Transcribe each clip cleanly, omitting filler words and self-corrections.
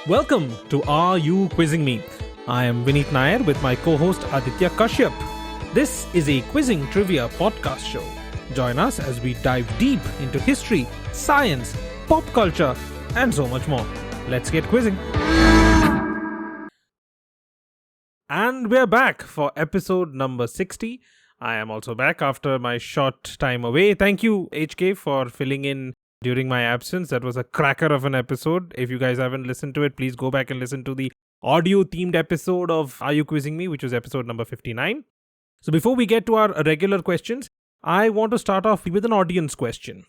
Welcome to Are You Quizzing Me? I am Vineet Nair with my co-host Aditya Kashyap. This is a quizzing trivia podcast show. Join us as we dive deep into history, science, pop culture, and so much more. Let's get quizzing. And we're back for episode number 60. I am also back after my short time away. Thank you, HK, for filling in during my absence. That was a cracker of an episode. If you guys haven't listened to it, please go back and listen to the audio-themed episode of Are You Quizzing Me, which was episode number 59. So before we get to our regular questions, I want to start off with an audience question.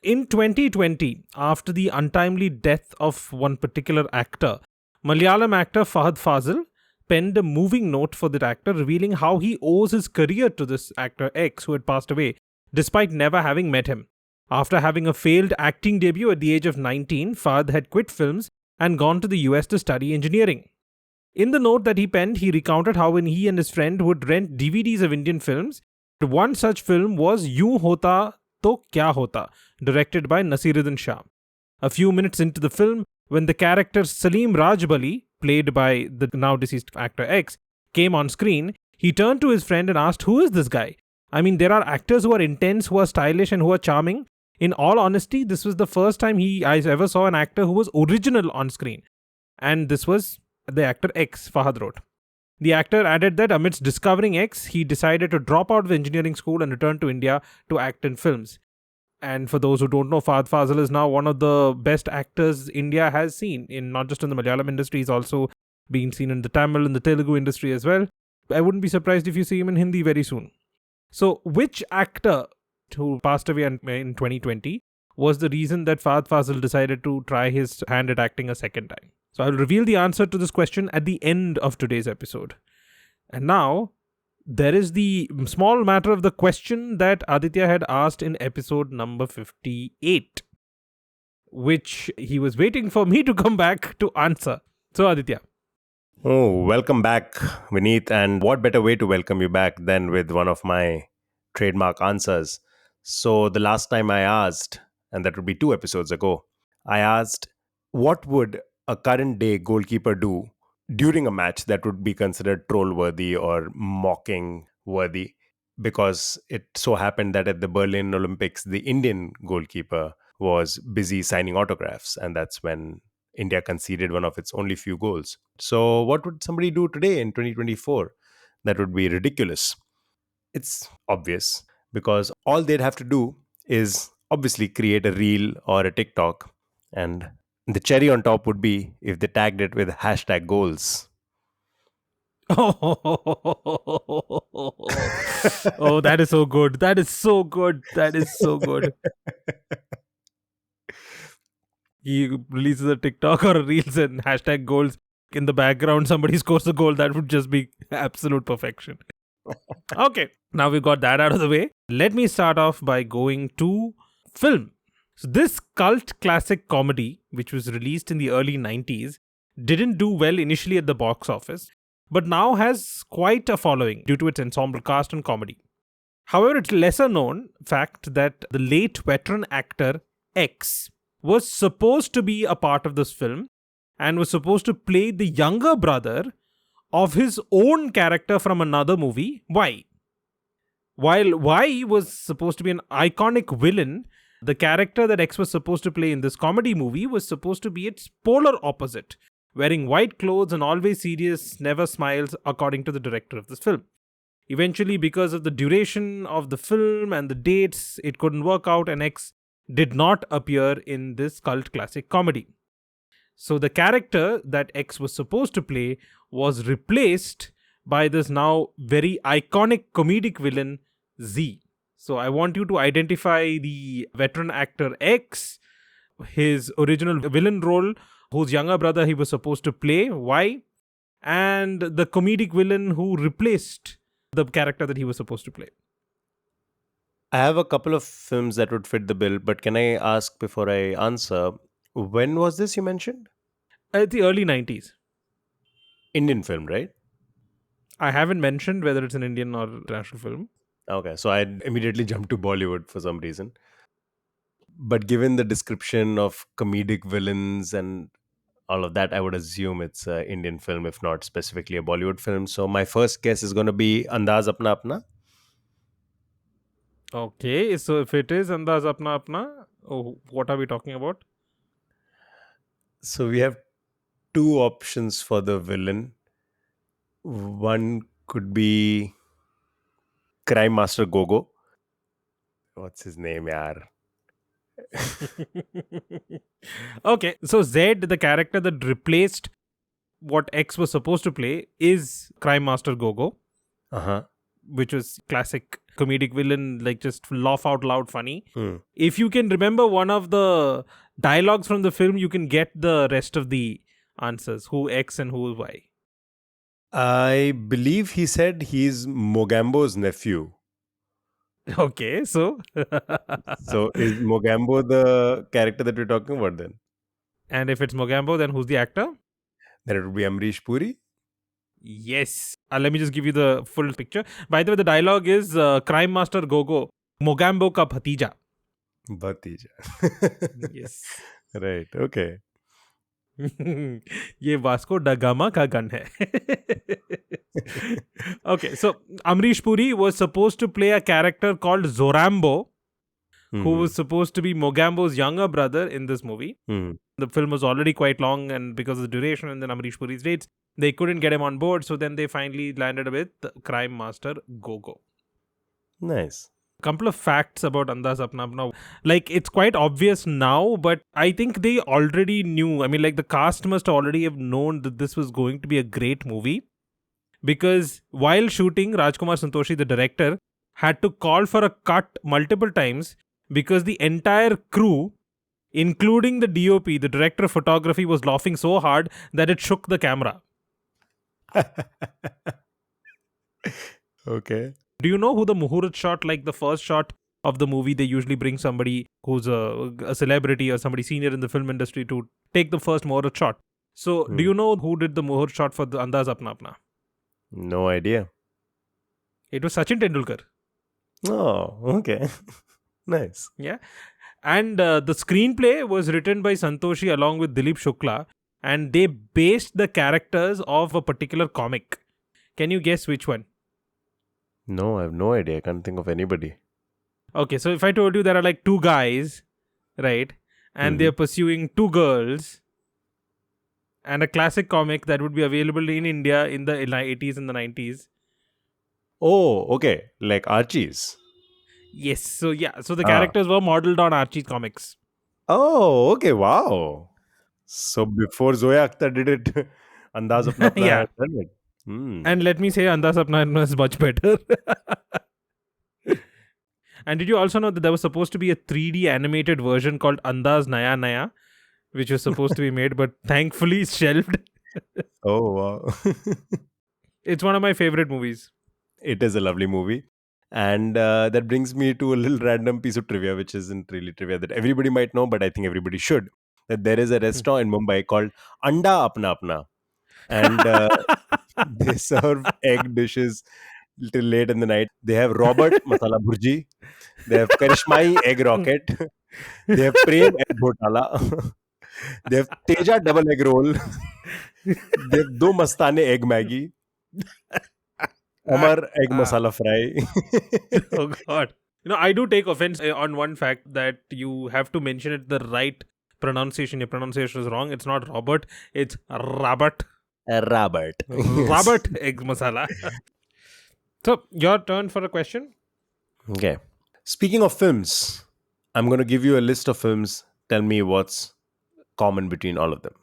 In 2020, after the untimely death of one particular actor, Malayalam actor Fahad Fazil penned a moving note for that actor revealing how he owes his career to this actor X who had passed away, despite never having met him. After having a failed acting debut at the age of 19, Fahad had quit films and gone to the US to study engineering. In the note that he penned, he recounted how when he and his friend would rent DVDs of Indian films, one such film was Yun Hota To Kya Hota, directed by Nasiruddin Shah. A few minutes into the film, when the character Salim Rajbali, played by the now deceased actor X, came on screen, he turned to his friend and asked, "Who is this guy? I mean, there are actors who are intense, who are stylish and who are charming. In all honesty, this was the first time I ever saw an actor who was original on screen." And this was the actor X, Fahad wrote. The actor added that amidst discovering X, he decided to drop out of engineering school and return to India to act in films. And for those who don't know, Fahad Fazil is now one of the best actors India has seen, in not just in the Malayalam industry, he's also been seen in the Tamil and the Telugu industry as well. I wouldn't be surprised if you see him in Hindi very soon. So, which actor who passed away in 2020 was the reason that Fahad Fazil decided to try his hand at acting a second time? So I'll reveal the answer to this question at the end of today's episode. And now, there is the small matter of the question that Aditya had asked in episode number 58, which he was waiting for me to come back to answer. So Aditya. Oh, welcome back, Vineet. And what better way to welcome you back than with one of my trademark answers? So the last time I asked, and that would be 2 episodes ago, I asked, what would a current day goalkeeper do during a match that would be considered troll-worthy or mocking-worthy? Because it so happened that at the Berlin Olympics, the Indian goalkeeper was busy signing autographs, and that's when India conceded one of its only few goals. So what would somebody do today in 2024? That would be ridiculous. It's obvious, because all they'd have to do is obviously create a reel or a TikTok, and the cherry on top would be if they tagged it with hashtag goals. Oh, that is so good. That is so good. That is so good. He releases a TikTok or a Reels and hashtag goals. In the background, somebody scores a goal. That would just be absolute perfection. Okay, now we got that out of the way. Let me start off by going to film. So this cult classic comedy, which was released in the early 90s, didn't do well initially at the box office, but now has quite a following due to its ensemble cast and comedy. However, it's lesser known fact that the late veteran actor X was supposed to be a part of this film and was supposed to play the younger brother of his own character from another movie, Y. While Y was supposed to be an iconic villain, the character that X was supposed to play in this comedy movie was supposed to be its polar opposite, wearing white clothes and always serious, never smiles, according to the director of this film. Eventually, because of the duration of the film and the dates, it couldn't work out and X did not appear in this cult classic comedy. So the character that X was supposed to play was replaced by this now very iconic comedic villain, Z. So I want you to identify the veteran actor X, his original villain role, whose younger brother he was supposed to play, Y, and the comedic villain who replaced the character that he was supposed to play. I have a couple of films that would fit the bill, but can I ask before I answer, when was this you mentioned? The early 90s. Indian film, right? I haven't mentioned whether it's an Indian or international film. Okay, so I immediately jumped to Bollywood for some reason. But given the description of comedic villains and all of that, I would assume it's an Indian film, if not specifically a Bollywood film. So my first guess is going to be Andaz Apna Apna. Okay, so if it is Andaz Apna Apna, oh, what are we talking about? So we have two options for the villain. One could be Crime Master Gogo. What's his name, yaar? Okay, so Z, the character that replaced what X was supposed to play, is Crime Master Gogo, Uh huh. which was classic comedic villain, like just laugh out loud funny. Hmm. If you can remember one of the dialogues from the film, you can get the rest of the answers, who X and who Y. I believe he said he's Mogambo's nephew. Okay, so So is Mogambo the character that we're talking about then? and if it's Mogambo, then who's the actor? Then it would be Amrish Puri. Yes. Let me just give you the full picture. By the way, the dialogue is Crime Master Gogo, Mogambo ka bhatija. Bhatija. Yes. Right. Okay. ये Vasco da Gama का gun है. Okay, so Amrish Puri was supposed to play a character called Zorambo, who was supposed to be Mogambo's younger brother in this movie. Mhm. The film was already quite long, and because of the duration and then Amrish Puri's dates, they couldn't get him on board. So then they finally landed with Crime Master Gogo. Nice. Couple of facts about Andaz Apna Apna. Like, it's quite obvious now, but I think they already knew. I mean, like, the cast must already have known that this was going to be a great movie. Because while shooting, Rajkumar Santoshi, the director, had to call for a cut multiple times because the entire crew, including the DOP, the director of photography, was laughing so hard that it shook the camera. Okay. Do you know who the Muhurat shot, like the first shot of the movie, they usually bring somebody who's a celebrity or somebody senior in the film industry to take the first Muhurat shot. So, do you know who did the Muhurat shot for the Andaz Apna Apna? No idea. It was Sachin Tendulkar. Oh, okay. Nice. Yeah. And the screenplay was written by Santoshi along with Dilip Shukla, and they based the characters of a particular comic. Can you guess which one? No, I have no idea. I can't think of anybody. Okay, so if I told you there are like two guys, right, and they're pursuing two girls, and a classic comic that would be available in India in the 80s and the 90s. Oh, okay. Like Archie's. Yes, so yeah, so the Ah. characters were modeled on Archie's comics. Oh, okay. Wow. So before Zoya Akhtar did it, Andaz Apna Apna Yeah. had done it. And let me say, Andaz Apna Apna is much better. And did you also know that there was supposed to be a 3D animated version called Andaz Naya Naya, which was supposed to be made, but thankfully shelved. Oh, wow. It's one of my favorite movies. It is a lovely movie. And that brings me to a little random piece of trivia, which isn't really trivia that everybody might know, but I think everybody should. That there is a restaurant in Mumbai called Anda Apna Apna. And they serve egg dishes till late in the night. They have Robert Masala Bhurji. They have Karishmai Egg Rocket. They have Prem Egg Ghotala. They have Teja Double Egg Roll. They have Do Mastane Egg Maggie. Omar Egg Masala Fry. Oh God. You know, I do take offense on one fact that you have to mention it the right pronunciation. Your pronunciation is wrong. It's not Robert. It's Robert. Robert. Robert Egg Masala. So, your turn for a question. Okay. Speaking of films, I'm going to give you a list of films. Tell me what's common between all of them.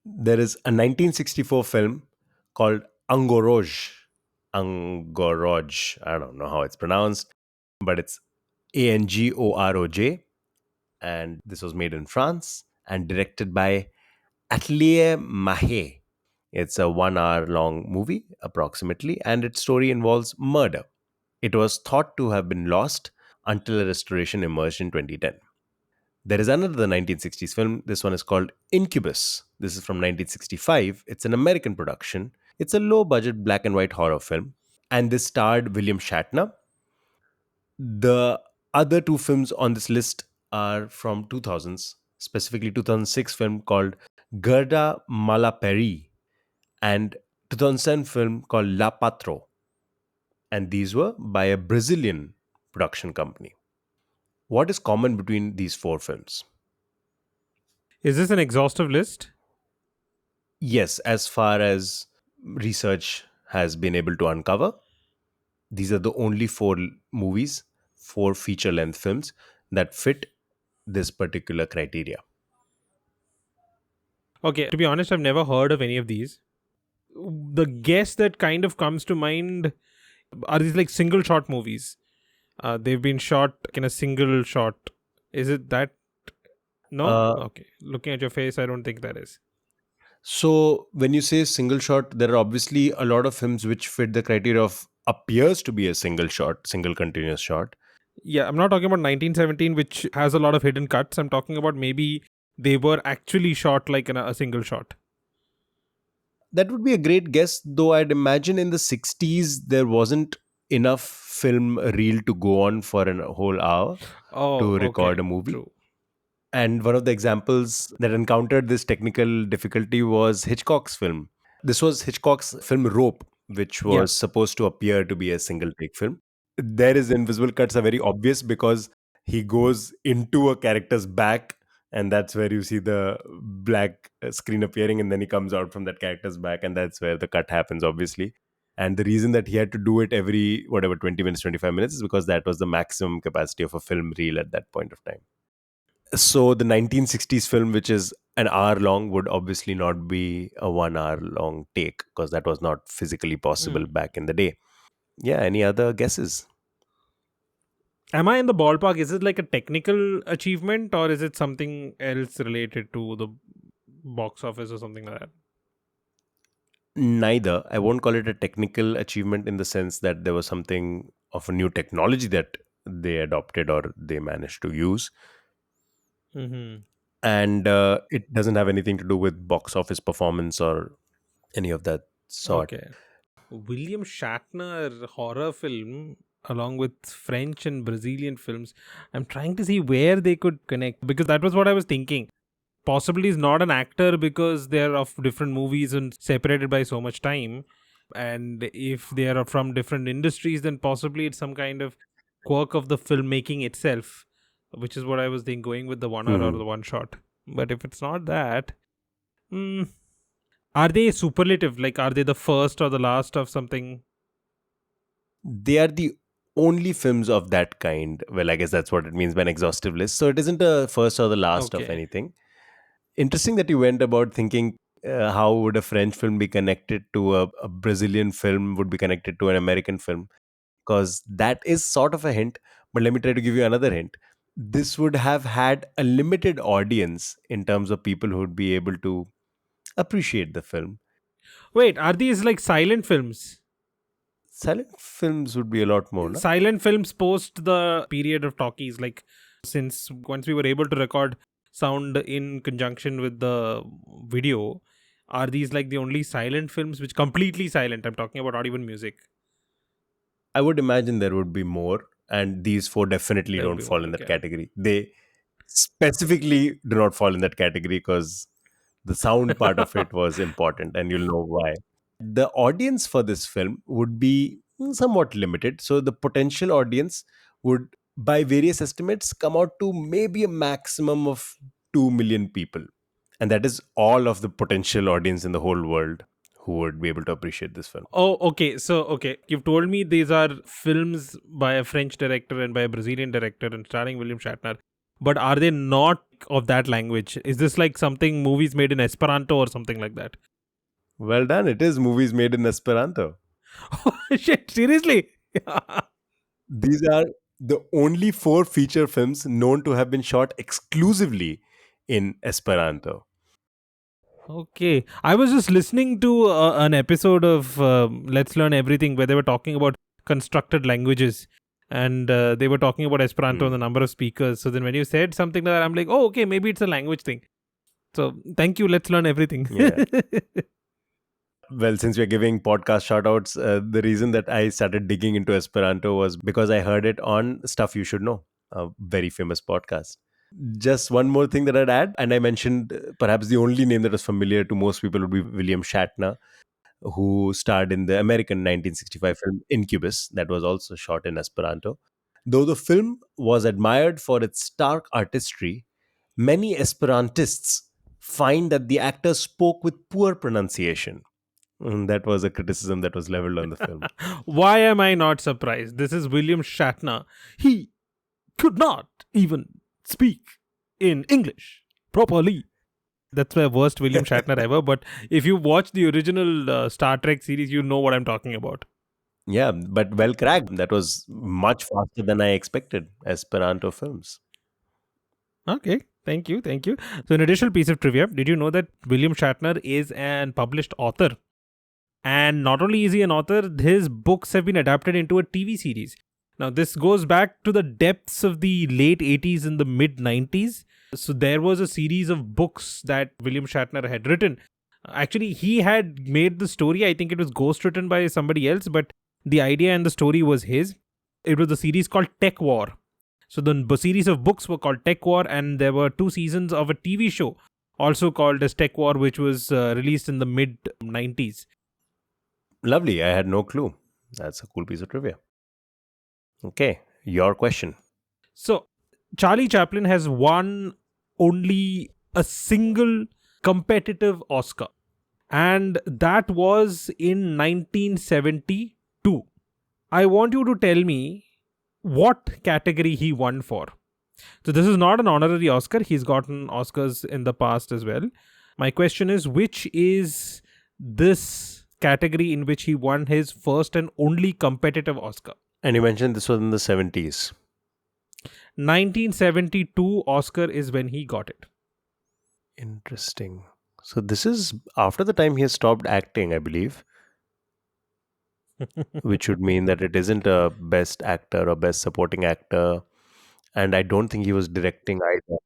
There is a 1964 film called Angoroj. Angoroj. I don't know how it's pronounced, but it's Angoroj. And this was made in France and directed by Atelier Mahé. It's a 1 hour long movie, approximately, and its story involves murder. It was thought to have been lost until a restoration emerged in 2010. There is another 1960s film. This one is called Incubus. This is from 1965. It's an American production. It's a low budget black and white horror film. And this starred William Shatner. The other two films on this list are from 2000s, specifically 2006 film called Gerda Malaperi, and 2007 film called La Patro. And these were by a Brazilian production company. What is common between these four films? Is this an exhaustive list? Yes, as far as research has been able to uncover, these are the only movies, four feature length films that fit this particular criteria. Okay, to be honest, I've never heard of any of these. The guess that kind of comes to mind are these like single shot movies. They've been shot in a single shot. Is it that? No? Uh, Okay. Looking at your face, I don't think that is. so, when you say single shot, there are obviously a lot of films which fit the criteria of appears to be a single shot, single continuous shot. Yeah, I'm not talking about 1917, which has a lot of hidden cuts. I'm talking about maybe they were actually shot like in a single shot. That would be a great guess, though I'd imagine in the 60s there wasn't enough film reel to go on for a whole hour Oh, to okay. record a movie. True. And one of the examples that encountered this technical difficulty was Hitchcock's film. This was Hitchcock's film Rope, which Yeah. was supposed to appear to be a single take film. There is invisible cuts are very obvious because he goes into a character's back, and that's where you see the black screen appearing, and then he comes out from that character's back, and that's where the cut happens, obviously. And the reason that he had to do it every whatever 20 minutes, 25 minutes is because that was the maximum capacity of a film reel at that point of time. So the 1960s film, which is an hour long, would obviously not be a 1 hour long take because that was not physically possible Mm. back in the day. Yeah, any other guesses? Am I in the ballpark? Is it like a technical achievement or is it something else related to the box office or something like that? Neither. I won't call it a technical achievement in the sense that there was something of a new technology that they adopted or they managed to use. Mm-hmm. And it doesn't have anything to do with box office performance or any of that sort. Okay. William Shatner horror film along with French and Brazilian films. I'm trying to see where they could connect because that was what I was thinking. Possibly is not an actor because they're of different movies and separated by so much time. And if they are from different industries, then possibly it's some kind of quirk of the filmmaking itself, which is what I was thinking, going with the 1 hour or Mhm. the one shot. But if it's not that, hmm, are they superlative? Like, are they the first or the last of something? They are the only films of that kind. Well, I guess that's what it means by an exhaustive list. So it isn't a first or the last of Okay. anything. Interesting that you went about thinking how would a French film be connected to a Brazilian film, would be connected to an American film, because that is sort of a hint. But let me try to give you another hint. This would have had a limited audience in terms of people who would be able to appreciate the film. Wait, are these like silent films? Silent films would be a lot more, no? Silent films post the period of talkies, like since once we were able to record sound in conjunction with the video, are these like the only silent films which completely silent? I'm talking about not even music. I would imagine there would be more, and these four definitely There will don't be fall more. in that Okay. category. They specifically do not fall in that category because the sound part of it was important, and you'll know why. The audience for this film would be somewhat limited. So, the potential audience would, by various estimates, come out to maybe a maximum of 2 million people. And that is all of the potential audience in the whole world who would be able to appreciate this film. Oh, okay. So, okay, you've told me these are films by a French director and by a Brazilian director and starring William Shatner. But are they not of that language? Is this like something movies made in Esperanto or something like that? Well done. It is movies made in Esperanto. Oh, shit, seriously? These are the only four feature films known to have been shot exclusively in Esperanto. Okay. I was just listening to an episode of Let's Learn Everything where they were talking about constructed languages and they were talking about Esperanto and Hmm. the number of speakers. So then when you said something like that, I'm like, oh, okay, maybe it's a language thing. So thank you. Let's learn everything. Yeah. Well, since we're giving podcast shout outs, the reason that I started digging into Esperanto was because I heard it on Stuff You Should Know, a very famous podcast. Just one more thing that I'd add, and I mentioned perhaps the only name that was familiar to most people would be William Shatner, who starred in the American 1965 film Incubus, that was also shot in Esperanto. Though the film was admired for its stark artistry, many Esperantists find that the actor spoke with poor pronunciation. That was a criticism that was leveled on the film. Why am I not surprised? This is William Shatner. He could not even speak in English properly. That's my worst William Shatner ever. But if you watch the original Star Trek series, you know what I'm talking about. Yeah, but well cracked. That was much faster than I expected. Esperanto films. Okay, thank you, thank you. So, an additional piece of trivia: did you know that William Shatner is an published author? And not only is he an author, his books have been adapted into a TV series. Now, this goes back to the depths of the late 80s and the mid 90s. So, there was a series of books that William Shatner had written. Actually, he had made the story. I think it was ghost written by somebody else, but the idea and the story was his. It was a series called Tech War. So, the series of books were called Tech War, and there were 2 seasons of a TV show also called as Tech War, which was released in the mid 90s. Lovely. I had no clue. That's a cool piece of trivia. Okay, your question. So, Charlie Chaplin has won only a single competitive Oscar, and that was in 1972. I want you to tell me what category he won for. So, this is not an honorary Oscar. He's gotten Oscars in the past as well. My question is, which is this category in which he won his first and only competitive Oscar? And you mentioned this was in the 70s. 1972 Oscar is when he got it. Interesting. So this is after the time he has stopped acting, I believe, which would mean that it isn't a best actor or best supporting actor. And I don't think he was directing either.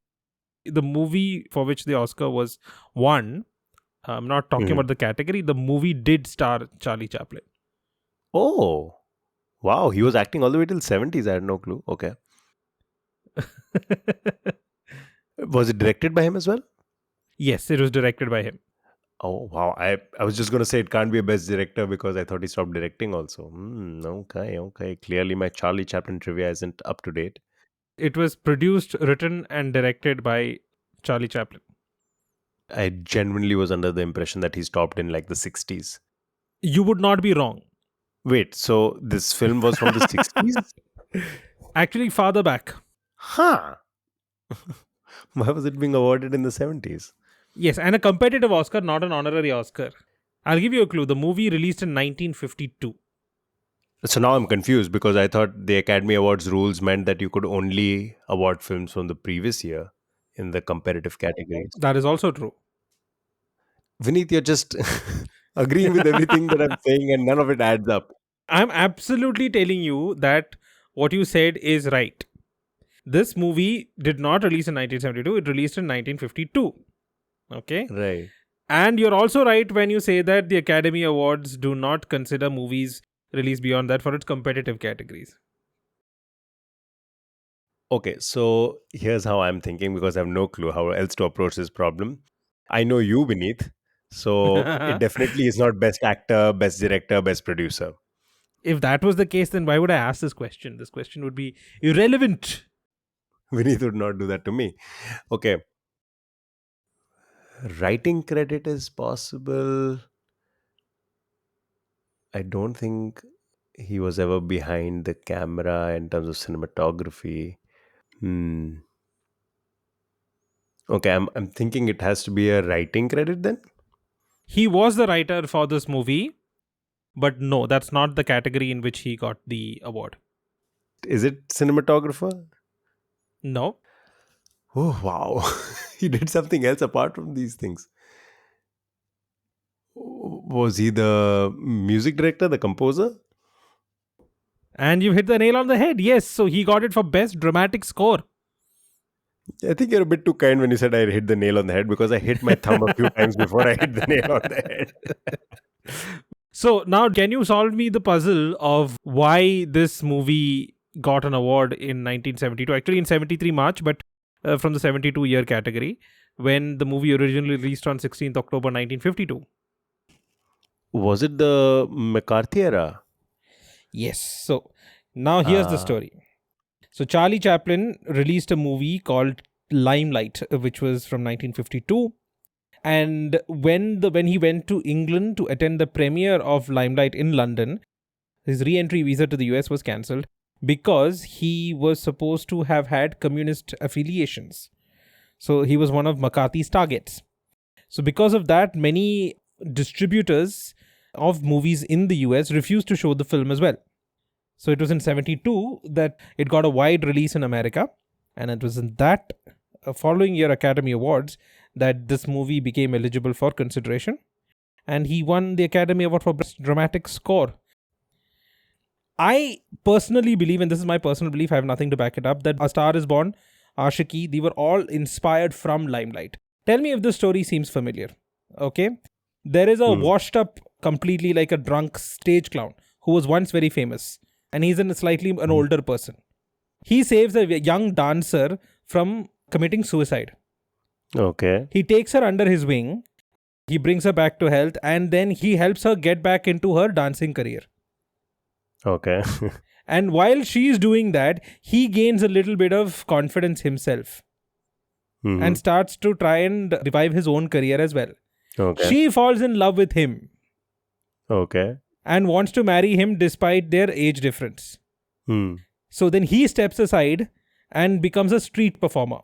The movie for which the Oscar was won, I'm not talking Mhm. about the category, the movie did star Charlie Chaplin. Oh, wow. He was acting all the way till 70s. I had no clue. Okay. Was it directed by him as well? Yes, it was directed by him. Oh, wow. I was just going to say it can't be a best director because I thought he stopped directing also. Okay, okay. Clearly, my Charlie Chaplin trivia isn't up to date. It was produced, written, and directed by Charlie Chaplin. I genuinely was under the impression that he stopped in like the 60s. You would not be wrong. Wait, so this film was from the 60s? Actually, farther back. Huh. Why was it being awarded in the 70s? Yes, and a competitive Oscar, not an honorary Oscar. I'll give you a clue. The movie released in 1952. So now I'm confused because I thought the Academy Awards rules meant that you could only award films from the previous year in the competitive categories. That is also true. Vineet, you're just agreeing with everything that I'm saying and none of it adds up. I'm absolutely telling you that what you said is right. This movie did not release in 1972, it released in 1952. Okay? Right. And you're also right when you say that the Academy Awards do not consider movies released beyond that for its competitive categories. Okay, so here's how I'm thinking because I have no clue how else to approach this problem. I know you, Vineet. So it definitely is not best actor, best director, best producer. If that was the case, then why would I ask this question? This question would be irrelevant. Vineet would not do that to me. Okay. Writing credit is possible. I don't think he was ever behind the camera in terms of cinematography. Hmm. Okay, I'm thinking it has to be a writing credit then. He was the writer for this movie, but no, that's not the category in which he got the award. Is it cinematographer? No. Oh wow, he did something else apart from these things. Was he the music director, the composer? And you hit the nail on the head. Yes, so he got it for best dramatic score. I think you're a bit too kind when you said I hit the nail on the head because I hit my thumb a few times before I hit the nail on the head. So now can you solve me the puzzle of why this movie got an award in 1972? Actually in 73 March, but from the 72 year category when the movie originally released on 16th October 1952. Was it the McCarthy era? Yes. So now here's the Ah, story. So Charlie Chaplin released a movie called Limelight, which was from 1952. And when he went to England to attend the premiere of Limelight in London, his re-entry visa to the US was cancelled because he was supposed to have had communist affiliations. So he was one of McCarthy's targets. So because of that, many distributors of movies in the US refused to show the film as well. So it was in 72 that it got a wide release in America. And it was in that following year Academy Awards that this movie became eligible for consideration. And he won the Academy Award for Best Dramatic Score. I personally believe, and this is my personal belief, I have nothing to back it up, that A Star is Born, Ashiki, they were all inspired from Limelight. Tell me if this story seems familiar. Okay? There is a hmm. washed up, completely like a drunk stage clown who was once very famous. And he's a slightly an older person. He saves a young dancer from committing suicide. Okay. He takes her under his wing, he brings her back to health, and then he helps her get back into her dancing career. Okay. And while she is doing that, he gains a little bit of confidence himself hmm. and starts to try and revive his own career as well. Okay. She falls in love with him Okay. and wants to marry him despite their age difference. Hmm. So then he steps aside and becomes a street performer.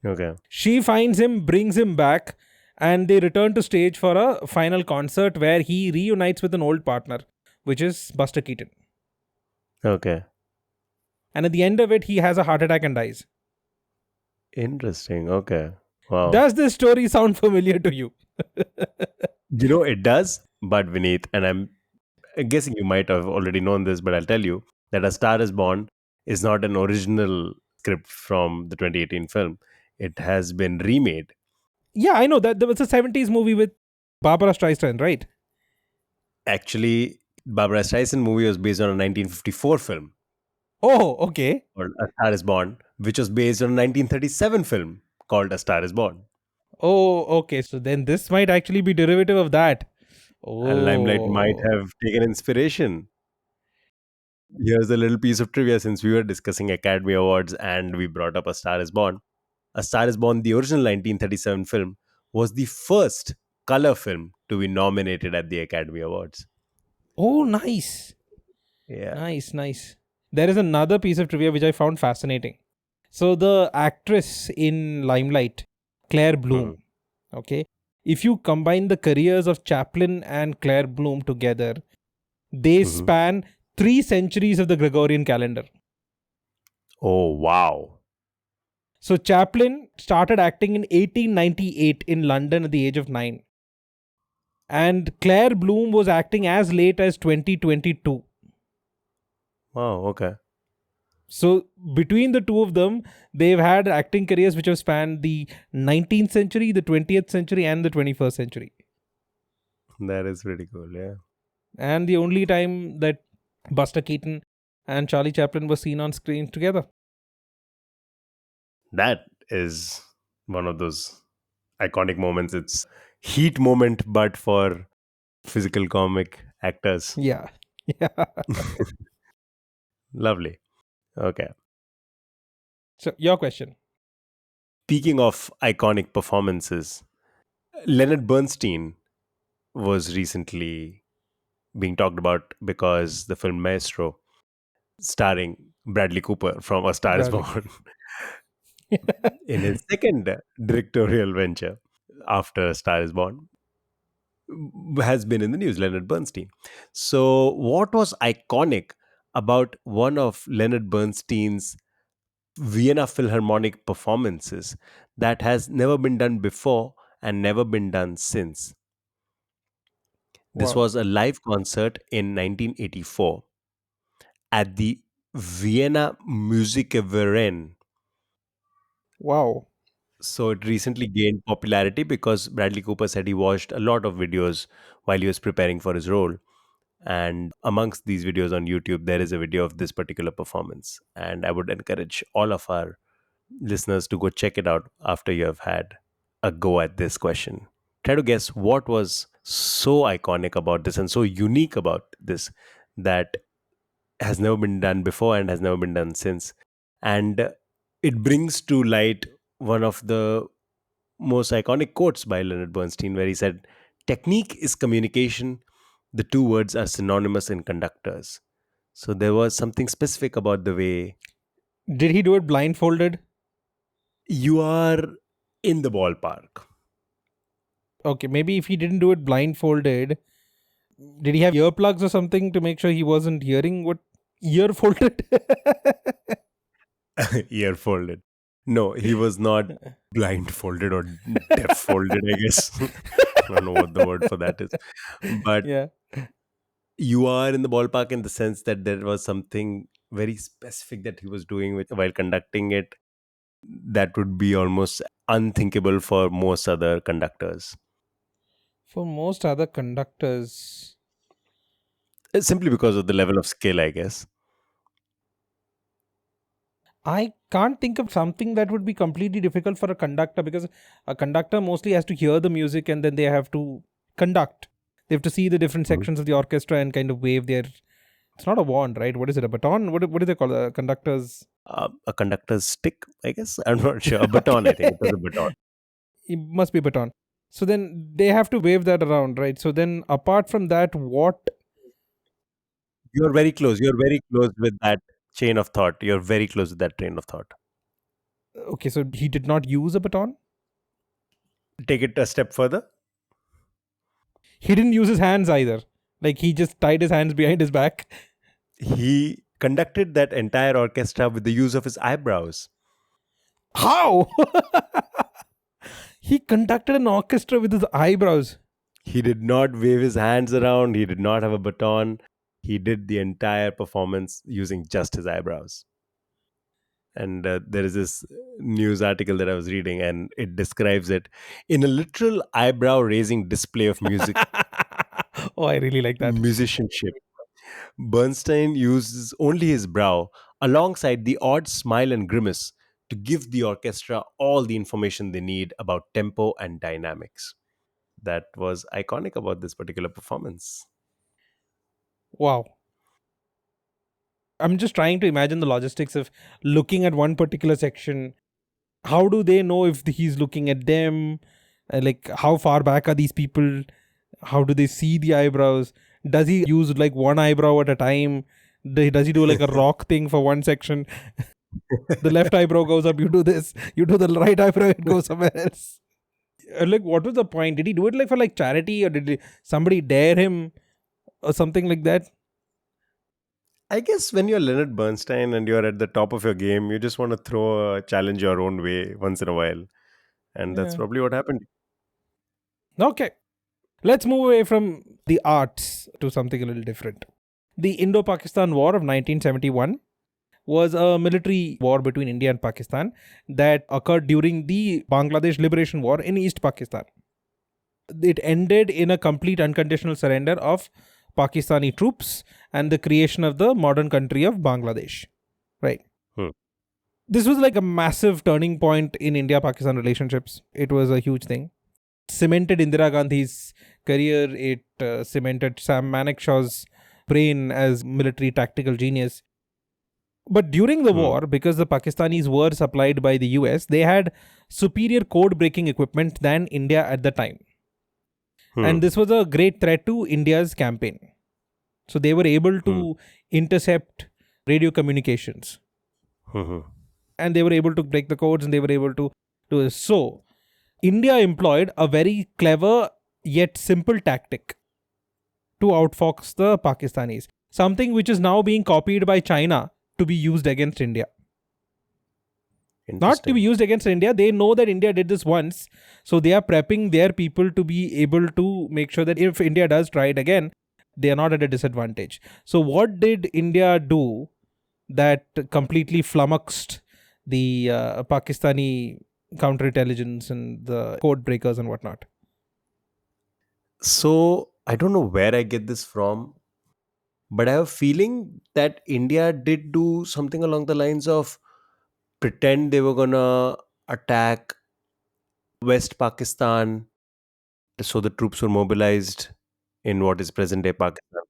Okay. She finds him, brings him back, and they return to stage for a final concert where he reunites with an old partner, which is Buster Keaton. Okay. And at the end of it, he has a heart attack and dies. Interesting. Okay. Wow. Does this story sound familiar to you? It does, but Vineet, and I'm guessing you might have already known this, but I'll tell you that A Star is Born is not an original script from the 2018 film. It has been remade. Yeah, I know that there was a 70s movie with Barbara Streisand, right? Actually, Barbara Streisand movie was based on a 1954 film Oh, okay. called A Star is Born, which was based on a 1937 film called A Star is Born. Oh, okay. So then this might actually be derivative of that. And Limelight might Oh. have taken inspiration. Here's a little piece of trivia since we were discussing Academy Awards and we brought up A Star is Born. A Star is Born, the original 1937 film, was the first color film to be nominated at the Academy Awards. Oh, nice. Yeah. Nice, nice. There is another piece of trivia which I found fascinating. So the actress in Limelight, Claire Hmm. Bloom, okay, if you combine the careers of Chaplin and Claire Bloom together, they Mhm. span 3 centuries of the Gregorian calendar. Oh, wow. So Chaplin started acting in 1898 in London at the age of 9. And Claire Bloom was acting as late as 2022. Wow, okay. So between the two of them, they've had acting careers which have spanned the 19th century, the 20th century, and the 21st century. That is pretty cool, yeah. And the only time that Buster Keaton and Charlie Chaplin were seen on screen together. That is one of those iconic moments. It's heat moment, but for physical comic actors. Yeah. Yeah. Lovely. Okay. So your question. Speaking of iconic performances, Leonard Bernstein was recently being talked about because the film Maestro, starring Bradley Cooper from A Star is Bradley. Born, in his second directorial venture after A Star is Born, has been in the news, Leonard Bernstein. So, what was iconic about one of Leonard Bernstein's Vienna Philharmonic performances that has never been done before and never been done since? This Wow. was a live concert in 1984 at the Vienna Musikverein. Wow. So it recently gained popularity because Bradley Cooper said he watched a lot of videos while he was preparing for his role. And amongst these videos on YouTube, there is a video of this particular performance. And I would encourage all of our listeners to go check it out after you have had a go at this question. Try to guess what was so iconic about this and so unique about this that has never been done before and has never been done since. And it brings to light one of the most iconic quotes by Leonard Bernstein, where he said, "Technique is communication. The two words are synonymous in conductors." So there was something specific about the way Did he do it blindfolded? you are in the ballpark. Okay, maybe if he didn't do it blindfolded, did he have earplugs or something to make sure he wasn't hearing what ear folded? Ear folded. No, he was not blindfolded or deaf folded, I guess. I don't know what the word for that is. But Yeah. you are in the ballpark in the sense that there was something very specific that he was doing while conducting it that would be almost unthinkable for most other conductors. For most other conductors, Simply because of the level of skill, I guess. I can't think of something that would be completely difficult for a conductor, because a conductor mostly has to hear the music and then they have to conduct. They have to see the different Mhm. sections of the orchestra and kind of wave their. It's not a wand, right? What is it? A baton? What do they call the conductors? A conductor's stick, I guess. I'm not sure. A baton, I think. It was a Okay. baton. It must be baton. So then they have to wave that around, right? So then apart from that, what? You're very close. You're very close with that chain of thought. You're very close with that train of thought. Okay, so he did not use a baton. Take it a step further. He didn't use his hands either. Like he just tied his hands behind his back. He conducted that entire orchestra with the use of his eyebrows. How? He conducted an orchestra with his eyebrows. He did not wave his hands around. He did not have a baton. He did the entire performance using just his eyebrows. And there is this news article that I was reading, and it describes it in a literal eyebrow raising display of Oh, I really like that. musicianship. Bernstein uses only his brow alongside the odd smile and grimace to give the orchestra all the information they need about tempo and dynamics. That was iconic about this particular performance. Wow. I'm just trying to imagine the logistics of looking at one particular section. How do they know if he's looking at them? Like, how far back are these people? How do they see the eyebrows? Does he use like one eyebrow at a time? Does he do like a rock thing for one section? The left eyebrow goes up, you do this. You do the right eyebrow, it goes somewhere else. Like, what was the point? Did he do it like for like charity, or did somebody dare him or something like that? I guess when you're Leonard Bernstein and you're at the top of your game, you just want to throw a challenge your own way once in a while. And that's Yeah. probably what happened. Okay. Let's move away from the arts to something a little different. The Indo-Pakistan War of 1971 was a military war between India and Pakistan that occurred during the Bangladesh Liberation War in East Pakistan. It ended in a complete unconditional surrender of Pakistani troops and the creation of the modern country of Bangladesh. Right. Hmm. This was like a massive turning point in India-Pakistan relationships. It was a huge thing. Cemented Indira Gandhi's career. It cemented Sam Manekshaw's brain as military tactical genius. But during the Hmm. war, because the Pakistanis were supplied by the US, they had superior code breaking equipment than India at the time. Hmm. And this was a great threat to India's campaign. So they were able Hmm. to intercept radio communications, Hmm. and they were able to break the codes, and they were able to do this. So India employed a very clever yet simple tactic to outfox the Pakistanis, something which is now being copied by China to be used against India. Not to be Interesting. used against India. They know that India did this once. So they are prepping their people to be able to make sure that if India does try it again, they are not at a disadvantage. So what did India do that completely flummoxed the Pakistani counterintelligence and the code breakers and whatnot? So I don't know where I get this from, but I have a feeling that India did do something along the lines of pretend they were gonna attack West Pakistan, so the troops were mobilized in what is present day Pakistan.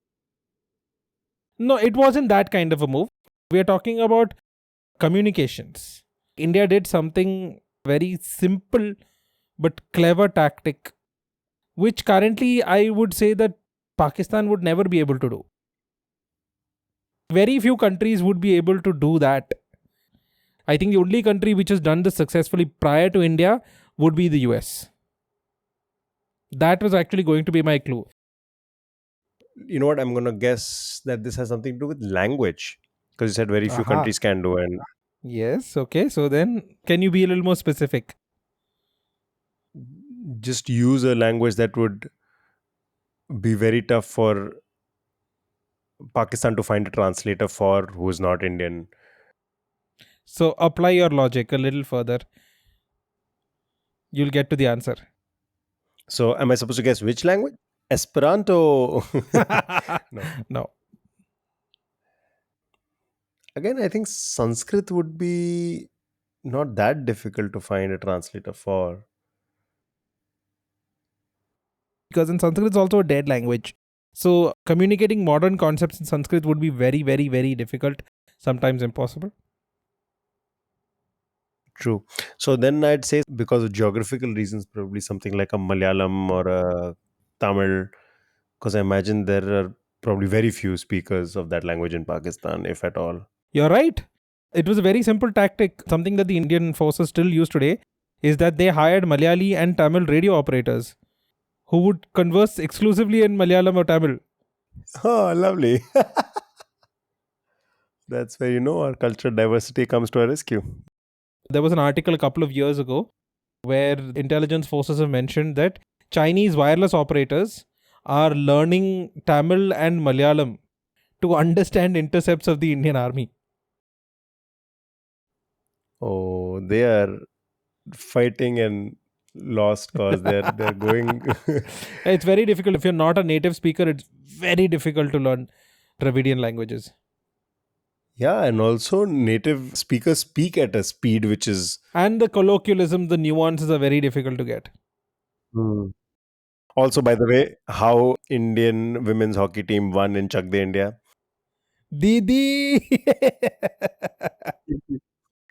No, it wasn't that kind of a move. We are talking about communications. India did something very simple but clever tactic, which currently I would say that Pakistan would never be able to do. Very few countries would be able to do that. I think the only country which has done this successfully prior to India would be the US. That was actually going to be my clue. You know what? I'm gonna guess that this has something to do with language, because you said very few Aha. countries can do, and Yes, okay. So then, can you be a little more specific? just use a language that would be very tough for Pakistan to find a translator for who is not Indian. So apply your logic a little further. You'll get to the answer. So, am I supposed to guess which language? Esperanto. No. No. Again, I think Sanskrit would be not that difficult to find a translator for. Because in Sanskrit it's also a dead language. So communicating modern concepts in Sanskrit would be very, very, very difficult, sometimes impossible. True. So then I'd say because of geographical reasons, probably something like a Malayalam or a Tamil, because I imagine there are probably very few speakers of that language in Pakistan, if at all. You're right. It was a very simple tactic. Something that the Indian forces still use today is that they hired Malayali and Tamil radio operators who would converse exclusively in Malayalam or Tamil. Oh, lovely. That's where, our cultural diversity comes to our rescue. There was an article a couple of years ago where intelligence forces have mentioned that Chinese wireless operators are learning Tamil and Malayalam to understand intercepts of the Indian army. Oh, they are fighting and lost cause. They're going. It's very difficult. If you're not a native speaker, it's very difficult to learn Dravidian languages. Yeah, and also native speakers speak at a speed which is. And the colloquialism, the nuances are very difficult to get. Hmm. Also, by the way, how Indian women's hockey team won in Chak De India. Didi!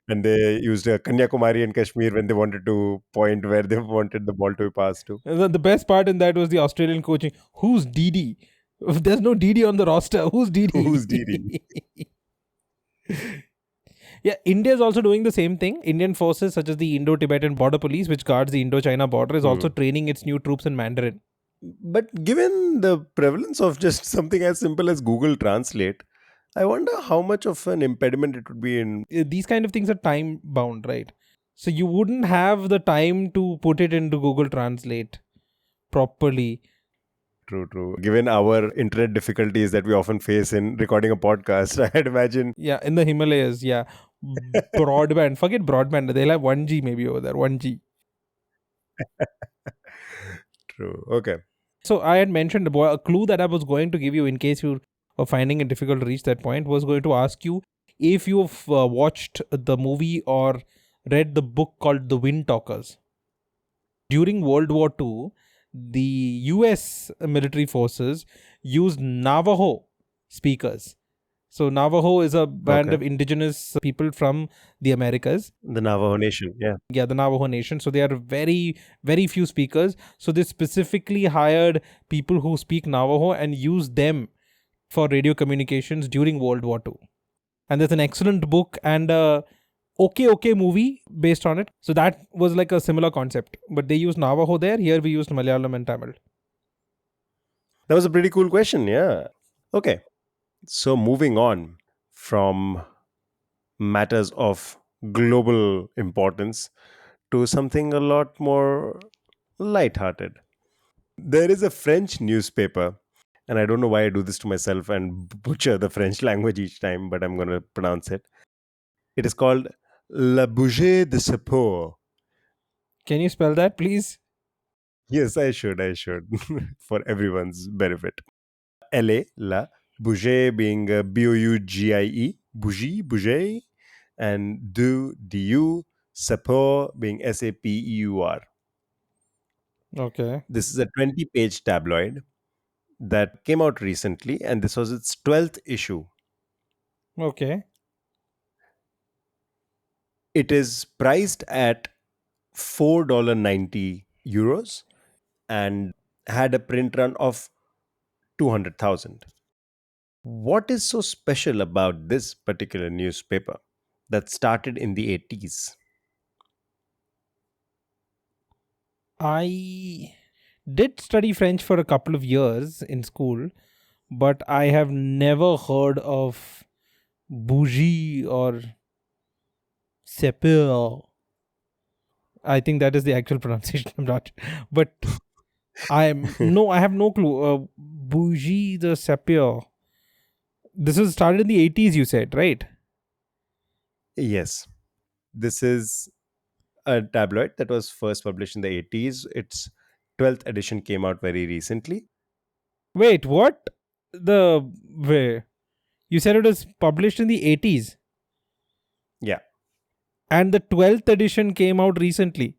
And they used Kanyakumari and Kashmir when they wanted to point where they wanted the ball to be passed to. The best part in that was the Australian coaching. Who's Didi? There's no Didi on the roster. Who's Didi? Who's Didi? Yeah, India is also doing the same thing. Indian forces such as the Indo-Tibetan Border Police, which guards the Indo-China border, is also training its new troops in Mandarin. But given the prevalence of just something as simple as Google Translate, I wonder how much of an impediment it would be in. These kind of things are time bound, right? So you wouldn't have the time to put it into Google Translate properly. True. Given our internet difficulties that we often face in recording a podcast, I'd imagine. Yeah, in the Himalayas, yeah. Broadband, forget broadband. They'll have 1G maybe over there, 1G. True. Okay. So I had mentioned a clue that I was going to give you in case you were finding it difficult to reach that point was going to ask you if you've watched the movie or read the book called The Wind Talkers. During World War II, the US military forces used Navajo speakers. So Navajo is a band of indigenous people from the Americas. The Navajo Nation, yeah. Yeah, the Navajo Nation. So they are very, very few speakers. So they specifically hired people who speak Navajo and used them for radio communications during World War II. And there's an excellent book and a okay movie based on it. So that was like a similar concept. But they used Navajo there. Here we used Malayalam and Tamil. That was a pretty cool question, yeah. Okay. So moving on from matters of global importance to something a lot more lighthearted. There is a French newspaper, and I don't know why I do this to myself and butcher the French language each time, but I'm going to pronounce it. It is called La Bougie de Sapeur. Can you spell that, please? Yes, I should, for everyone's benefit. LA, La Bougie being Bougie, Bougie, and du sapeur being sapeur. Okay. This is a 20-page tabloid that came out recently, and this was its 12th issue. Okay. It is priced at €4.90 and had a print run of 200,000. What is so special about this particular newspaper that started in the 80s? I did study French for a couple of years in school, but I have never heard of bougie or sepeur. I think that is the actual pronunciation. I'm not, but I have no clue. Bougie the sepeur. This was started in the 80s. You said, right? Yes, this is a tabloid that was first published in the 80s. Its 12th edition came out very recently. Wait, what? The where you said it was published in the 80s, Yeah, and the 12th edition came out recently.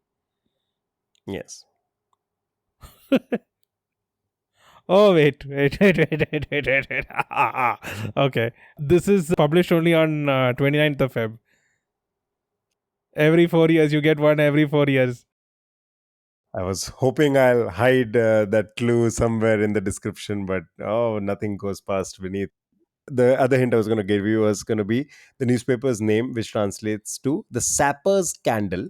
yes. Oh wait. Okay, this is published only on 29th of Feb. Every 4 years you get one. Every 4 years. I was hoping I'll hide that clue somewhere in the description, but oh, nothing goes past beneath. The other hint I was going to give you was going to be the newspaper's name, which translates to the sapper's candle,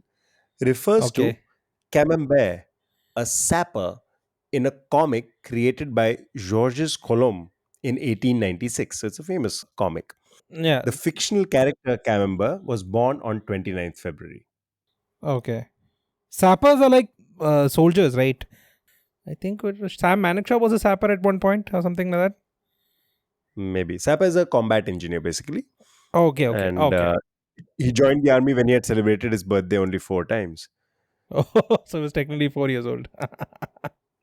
refers to Okay. Camembert, a sapper in a comic created by Georges Colomb in 1896. So it's a famous comic. Yeah. The fictional character Camembert was born on 29th February. Okay. Sappers are like soldiers, right? I think Sam Manekshaw was a sapper at one point or something like that. Maybe. Sapper is a combat engineer, basically. Okay. Okay. And Okay. he joined the army when he had celebrated his birthday only 4 times. Oh, so he was technically 4 years old.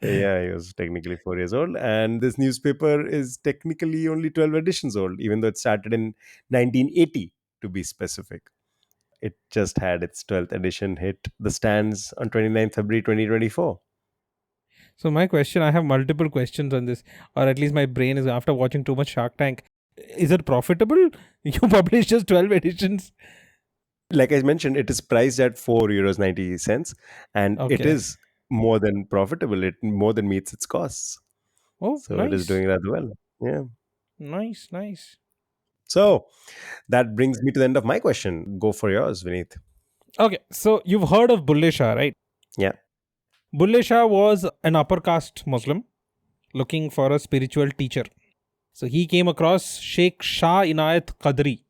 Yeah, he was technically 4 years old. And this newspaper is technically only 12 editions old, even though it started in 1980, to be specific. It just had its 12th edition hit the stands on 29th February 2024. So my question, I have multiple questions on this, or at least my brain is after watching too much Shark Tank. Is it profitable? You publish just 12 editions. Like I mentioned, it is priced at €4.90, and it Okay. is more than profitable. It more than meets its costs. Oh, So it is nice. doing rather well. Yeah. Nice, nice. So that brings me to the end of my question. Go for yours, Vineet. Okay, so you've heard of Bulle Shah, right? Yeah. Bulle Shah was an upper caste Muslim looking for a spiritual teacher. So he came across Sheikh Shah Inayat Qadri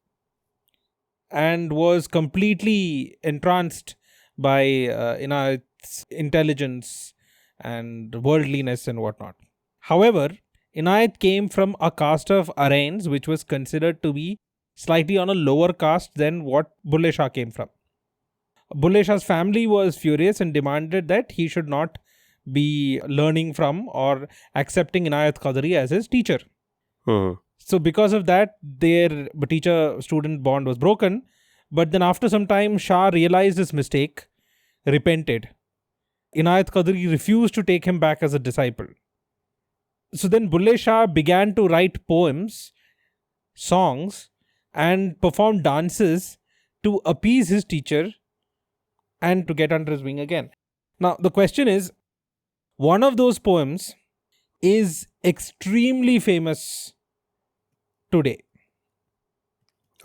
and was completely entranced by Inayat's intelligence and worldliness and whatnot. However, Inayat came from a caste of Arains, which was considered to be slightly on a lower caste than what Bulle Shah came from. Bulle Shah's family was furious and demanded that he should not be learning from or accepting Inayat Qadri as his teacher. Mhm. So because of that, their teacher-student bond was broken. But then after some time, Shah realized his mistake, repented. Inayat Qadri refused to take him back as a disciple. So then Bulle Shah began to write poems, songs, and perform dances to appease his teacher and to get under his wing again. Now, the question is, one of those poems is extremely famous today.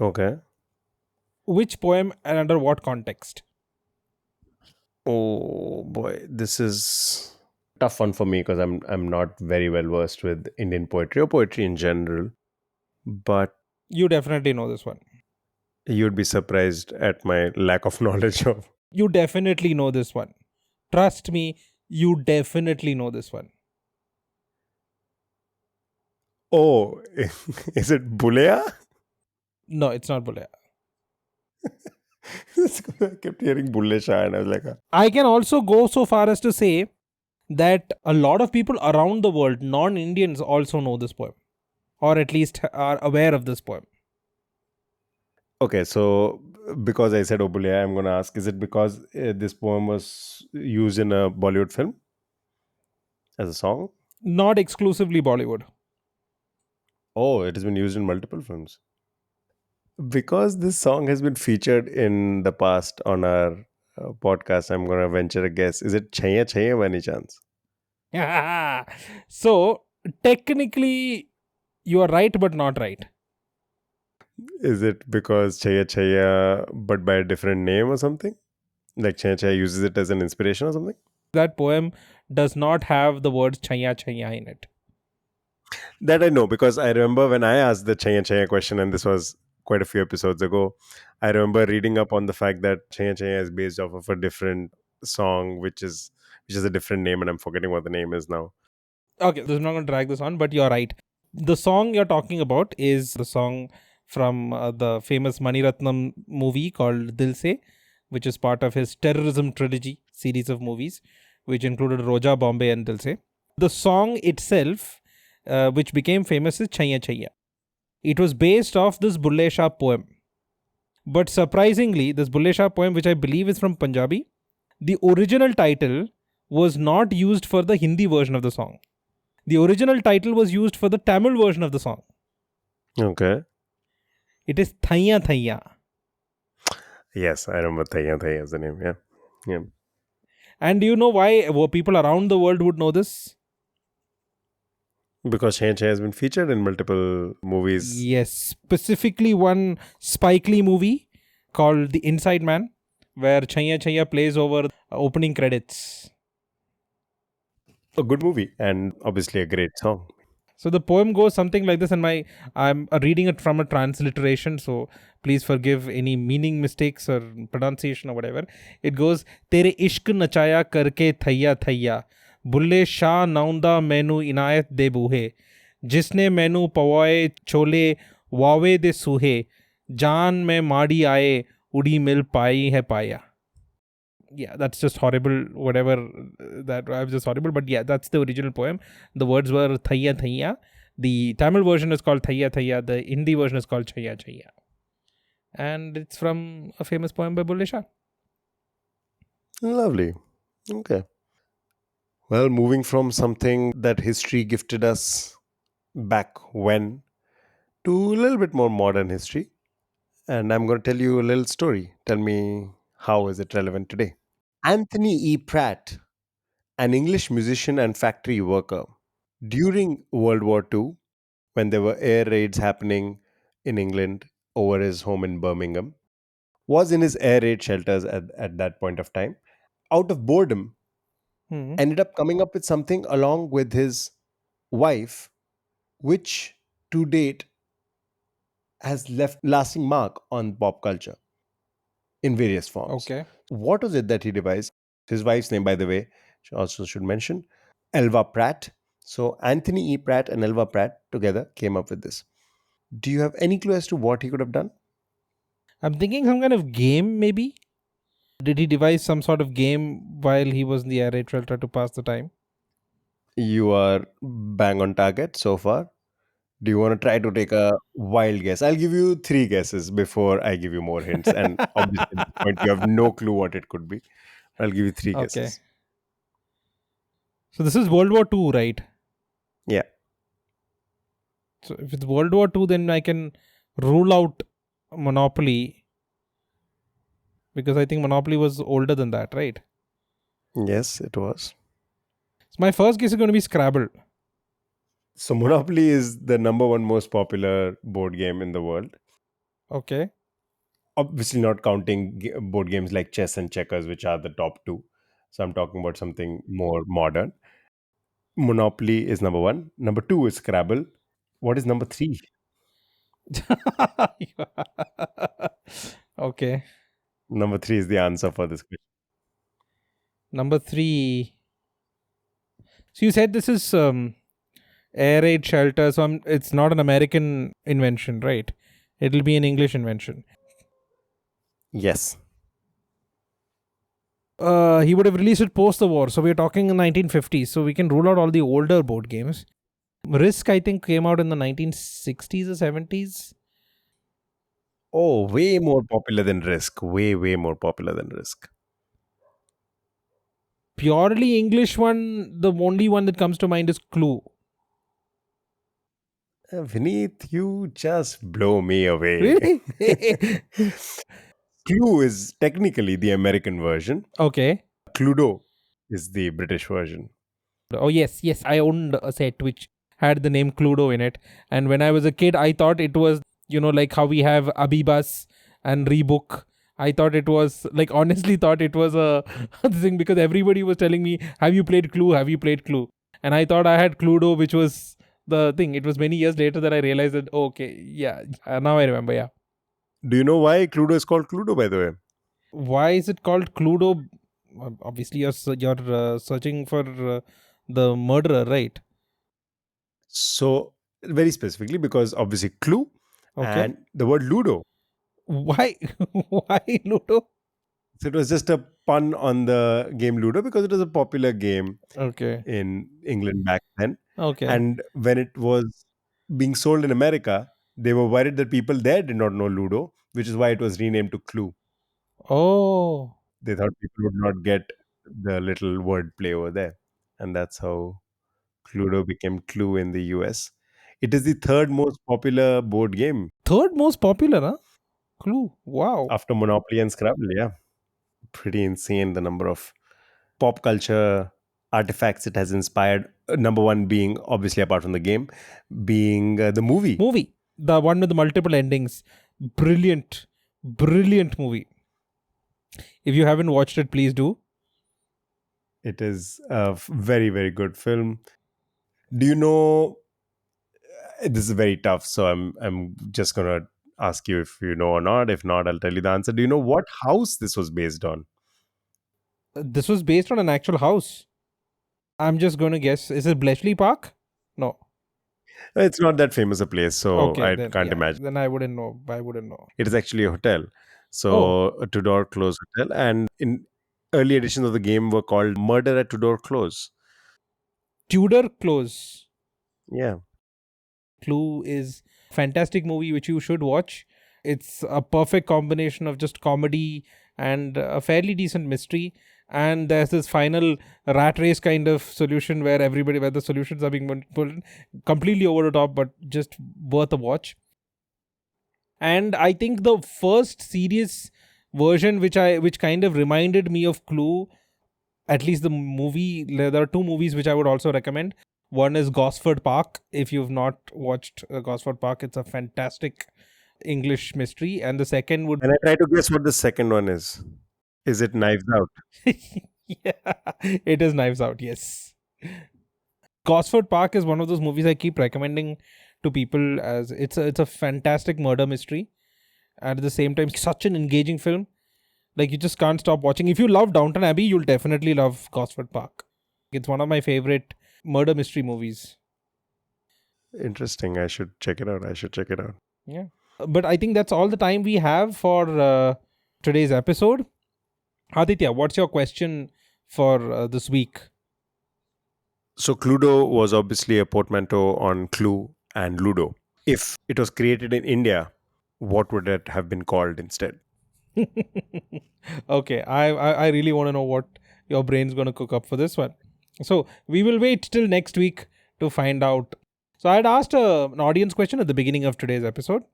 Okay. Which poem and under what context? Oh boy, this is a tough one for me because I'm not very well versed with Indian poetry or poetry in general. But You definitely know this one. you'd be surprised at my lack of knowledge of. You definitely know this one. Trust me, you definitely know this one. Oh, is it Bulea? No, it's not Bulle. I kept hearing Bulle Shah, and I was like, I can also go so far as to say that a lot of people around the world, non Indians, also know this poem, or at least are aware of this poem. okay, so Because I said Obulaya, I'm going to ask, is it because this poem was used in a Bollywood film as a song? Not exclusively Bollywood. Oh, it has been used in multiple films. Because this song has been featured in the past on our podcast, I'm going to venture a guess. Is it Chaya Chaya by any chance? So, technically, you are right, but not right. Is it because Chaya Chaya but by a different name or something? Like Chaya Chaya uses it as an inspiration or something? That poem does not have the words chaya chaya in it. That I know because I remember when I asked the Chaya Chaya question, and this was quite a few episodes ago. I remember reading up on the fact that Chaya Chaya is based off of a different song, which is a different name, and I'm forgetting what the name is now. Okay, this is not going to drag this on, but you're right. The song you're talking about is the song from the famous Maniratnam movie called Dil Se, which is part of his terrorism trilogy series of movies, which included Roja, Bombay, and Dil Se. The song itself, which became famous, is Chaya Chaya. It was based off this Bulle Shah poem. But surprisingly, this Bulle Shah poem, which I believe is from Punjabi, the original title was not used for the Hindi version of the song. The original title was used for the Tamil version of the song. Okay. It is Thaiya Thaiya. Yes, I remember Thaya Thaya is the name. Yeah. Yeah. And do you know why people around the world would know this? Because Chaya Chaya has been featured in multiple movies. Yes, specifically one Spike Lee movie called The Inside Man, where Chaya Chaya plays over opening credits. A good movie and obviously a great song. So the poem goes something like this, and I'm reading it from a transliteration, so please forgive any meaning mistakes or pronunciation or whatever. It goes, Tere ishq nachaya karke thaiya thaiya, bulle shah naunda menu inayat de buhe, जिसने मैनू पवाए chole Huawei दे सूहे जान में माड़ी आए उड़ी मिल पाई है पाया. Yeah, that's just horrible, whatever that was just horrible, but yeah, that's the original poem. The words were Thaiya Thaiya. The Tamil version is called Thaiya Thaiya. The Hindi version is called Chaya Chaya. And it's from a famous poem by Bulle Shah. Lovely. Okay. Well, moving from something that history gifted us back when to a little bit more modern history. And I'm going to tell you a little story. Tell me, how is it relevant today? Anthony E. Pratt, an English musician and factory worker, during World War II, when there were air raids happening in England over his home in Birmingham, was in his air raid shelters at that point of time. Out of boredom, Hmm. ended up coming up with something along with his wife, which to date has left lasting mark on pop culture in various forms. Okay. What was it that he devised? His wife's name, by the way, also should mention, Elva Pratt. So Anthony E. Pratt and Elva Pratt together came up with this. Do you have any clue as to what he could have done? I'm thinking some kind of game, maybe? Did he devise some sort of game while he was in the air raid shelter to pass the time? You are bang on target so far. Do you want to try to take a wild guess? I'll give you three guesses before I give you more hints. And obviously, at this point, you have no clue what it could be. I'll give you three Okay. guesses. So this is World War II, right? Yeah. So if it's World War II, then I can rule out Monopoly, because I think Monopoly was older than that, right? Yes, it was. So my first guess is going to be Scrabble. So, Monopoly is the number one most popular board game in the world. Okay. Obviously, not counting board games like chess and checkers, which are the top two. So, I'm talking about something more modern. Monopoly is number one. Number two is Scrabble. What is number three? Okay. Number three is the answer for this question. Number three. So you said this is air raid shelter. So it's not an American invention, right? It'll be an English invention. Yes. He would have released it post the war. So we're talking in 1950s. So we can rule out all the older board games. Risk, I think, came out in the 1960s or 70s. Oh, way more popular than Risk. Way, way more popular than Risk. Purely English one, the only one that comes to mind is Clue. Vineet, you just blow me away. Really? Clue is technically the American version. Okay. Cluedo is the British version. Oh, yes, yes. I owned a set which had the name Cluedo in it. And when I was a kid, I thought it was, like how we have Abibus and Rebook. I thought it was, like, honestly thought it was a thing because everybody was telling me, have you played Clue? Have you played Clue? And I thought I had Cluedo, which was the thing. It was many years later that I realized that, oh, okay, yeah, now I remember, yeah. Do you know why Cluedo is called Cluedo, by the way? Why is it called Cluedo? Obviously, you're searching for the murderer, right? So, very specifically, because obviously Clue Okay. and the word Ludo. Why? Why Ludo? So, it was just a pun on the game Ludo because it was a popular game Okay. in England back then. Okay. And when it was being sold in America, they were worried that people there did not know Ludo, which is why it was renamed to Clue. Oh, They thought people would not get the little word play over there. And that's how Cluedo became Clue in the US. It is the third most popular board game third most popular, huh? Clue. Wow. after Monopoly and Scrabble. Yeah, pretty insane the number of pop culture artifacts it has inspired. Number one being, obviously, apart from the game, being the movie. Movie. The one with the multiple endings. Brilliant. Brilliant movie. If you haven't watched it, please do. It is a very, very good film. Do you know? This is very tough, so I'm just gonna ask you if you know or not. If not, I'll tell you the answer. Do you know what house this was based on? This was based on an actual house. I'm just going to guess. Is it Bletchley Park? No. It's not that famous a place, so Okay, I then can't yeah. imagine. Then I wouldn't know. I wouldn't know. It is actually a hotel. Oh, So, a Tudor Close Hotel. And in early editions of the game were called Murder at Tudor Close. Tudor Close. Yeah. Clue is a fantastic movie which you should watch. It's a perfect combination of just comedy and a fairly decent mystery. And there's this final rat race kind of solution where the solutions are being put completely over the top, but just worth a watch. And I think the first serious version which kind of reminded me of Clue, at least the movie, there are two movies which I would also recommend. One is Gosford Park. If you've not watched Gosford Park, it's a fantastic English mystery. And the second would And I try to guess what the second one is. Is it Knives Out? yeah, it is Knives Out, yes. Gosford Park is one of those movies I keep recommending to people as it's a fantastic murder mystery. And at the same time, such an engaging film. Like, you just can't stop watching. If you love Downton Abbey, you'll definitely love Gosford Park. It's one of my favorite murder mystery movies. Interesting. I should check it out. I should check it out. Yeah. But I think that's all the time we have for today's episode. Aditya, what's your question for this week? So, Cluedo was obviously a portmanteau on Clue and Ludo. If it was created in India, what would it have been called instead? Okay, I really want to know what your brain's going to cook up for this one. So we will wait till next week to find out. So I had asked an audience question at the beginning of today's episode.